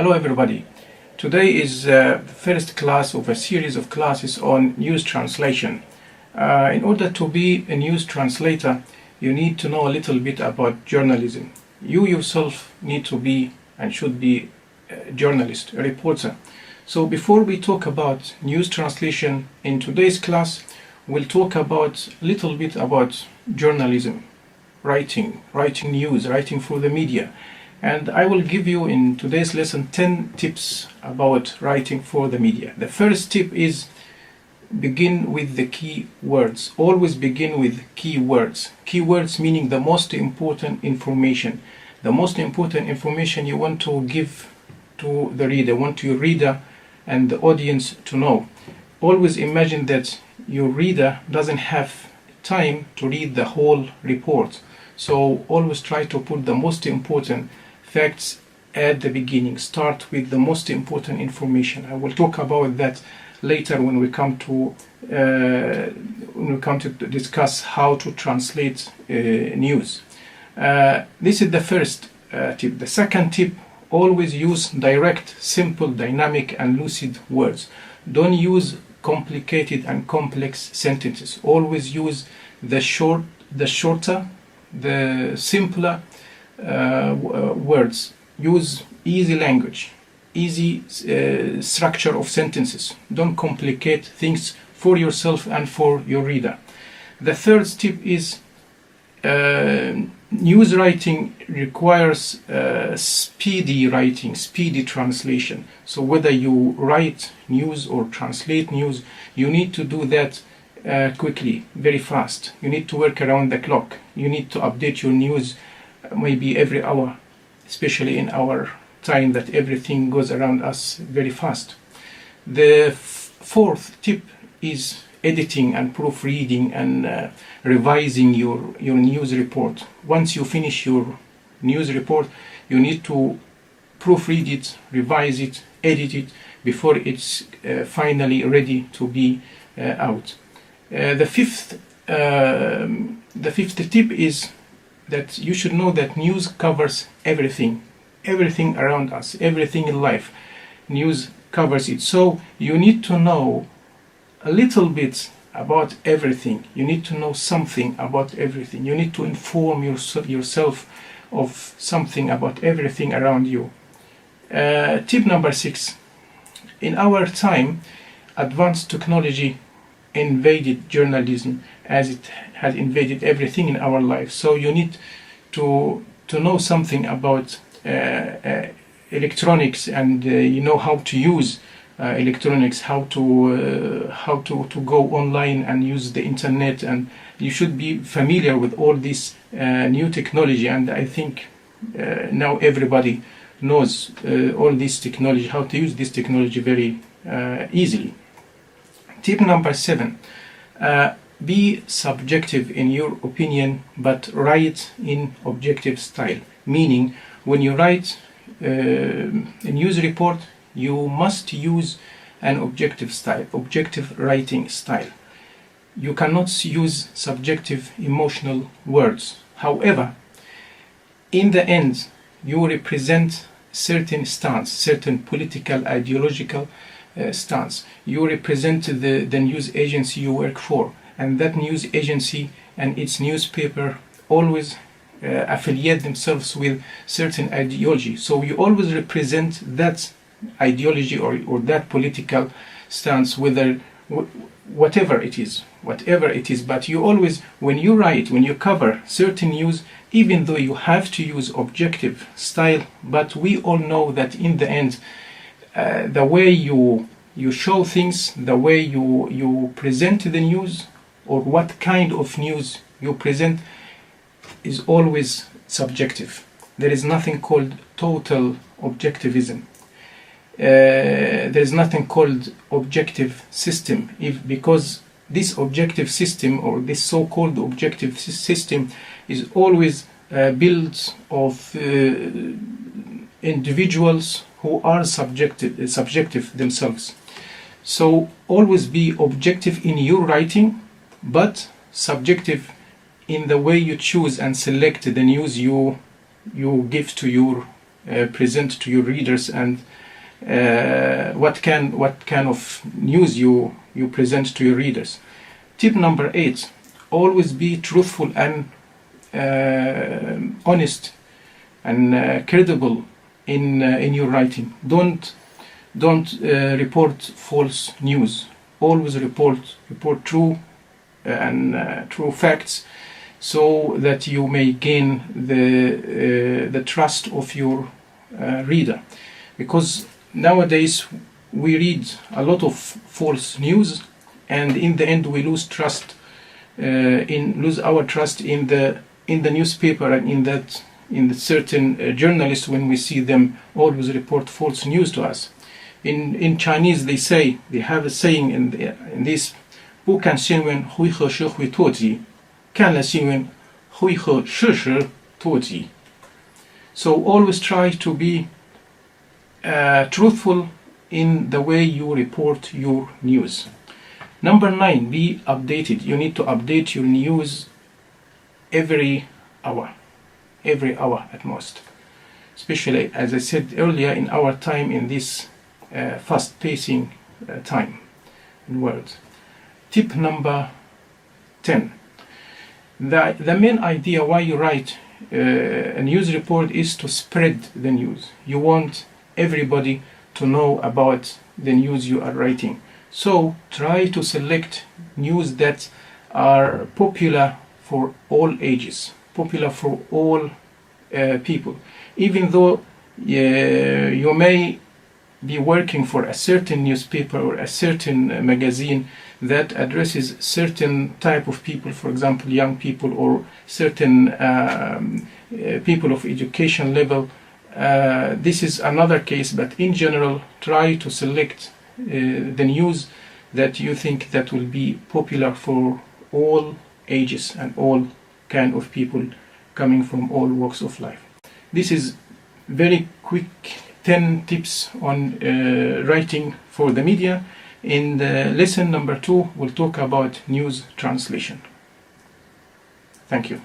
Hello everybody. Today is the first class of a series of classes on news translation. In order to be a news translator, you need to know a little bit about journalism. You yourself need to be and should be a journalist, a reporter. So before we talk about news translation in today's class, we'll talk about a little bit about journalism, writing news, writing for the media. And I will give you in today's lesson 10 tips about writing for the media. The first tip is begin with the key words. Always begin with key words. Key words meaning the most important information. The most important information you want to give to the reader, want your reader and the audience to know. Always imagine that your reader doesn't have time to read the whole report. So always try to put the most important facts at the beginning. Start with the most important information. I will talk about that later when we come to discuss how to translate news. This is the first tip. The second tip: always use direct, simple, dynamic, and lucid words. Don't use complicated and complex sentences. Always use the shorter, the simpler words. Use easy language, easy structure of sentences. Don't complicate things for yourself and for your reader. The third tip is news writing requires speedy writing, speedy translation. So whether you write news or translate news, you need to do that quickly, very fast. You need to work around the clock. You need to update your news maybe every hour, especially in our time that everything goes around us very fast. The fourth tip is editing and proofreading and revising your news report. Once you finish your news report, you need to proofread it, revise it, edit it before it's finally ready to be out. The fifth tip is that you should know that news covers everything around us, everything in life. News covers it. So you need to know a little bit about everything. You need to know something about everything. You need to inform yourself of something about everything around you. Tip number 6. In our time, advanced technology invaded journalism as it has invaded everything in our life. So you need to know something about electronics, and you know how to use electronics, how to go online and use the internet, and you should be familiar with all this new technology. And I think now everybody knows all this technology, how to use this technology very easily. Tip number 7. Be subjective in your opinion, but write in objective style. Meaning, when you write a news report, you must use an objective style, objective writing style. You cannot use subjective, emotional words. However, in the end, you represent certain stance, certain political, ideological stance. You represent the news agency you work for, and that news agency and its newspaper always affiliate themselves with certain ideology. So you always represent that ideology or that political stance, whatever it is. But you always, when you write, when you cover certain news, even though you have to use objective style, but we all know that in the end, the way you show things, the way you present the news, or what kind of news you present, is always subjective. There is nothing called total objectivism. There is nothing called objective system, because this objective system, or this so-called objective system, is always built of individuals who are subjective themselves. So always be objective in your writing, but subjective in the way you choose and select the news you give to your present to your readers, and what kind of news you present to your readers. Tip number 8: always be truthful and honest and credible in your writing. Don't report false news. Always report true and true facts, so that you may gain the trust of your reader. Because nowadays we read a lot of false news, and in the end we lose our trust in the newspaper and in the certain journalists when we see them always report false news to us. In Chinese they have a saying in this: 不看新闻会和社会脱节，看了新闻会和事实脱节. So always try to be truthful in the way you report your news. Number 9: be updated. You need to update your news every hour at most. Especially, as I said earlier, in our time, in this fast-pacing time and world. Tip number 10: the main idea why you write a news report is to spread the news. You want everybody to know about the news you are writing. So try to select news that are popular for all ages, popular for all people. Even though you may be working for a certain newspaper or a certain magazine that addresses certain type of people, for example young people or certain people of education level, this is another case, but in general try to select the news that you think that will be popular for all ages and all kind of people coming from all walks of life. This is very quick 10 tips on writing for the media. In the lesson number 2 we'll talk about news translation. Thank you.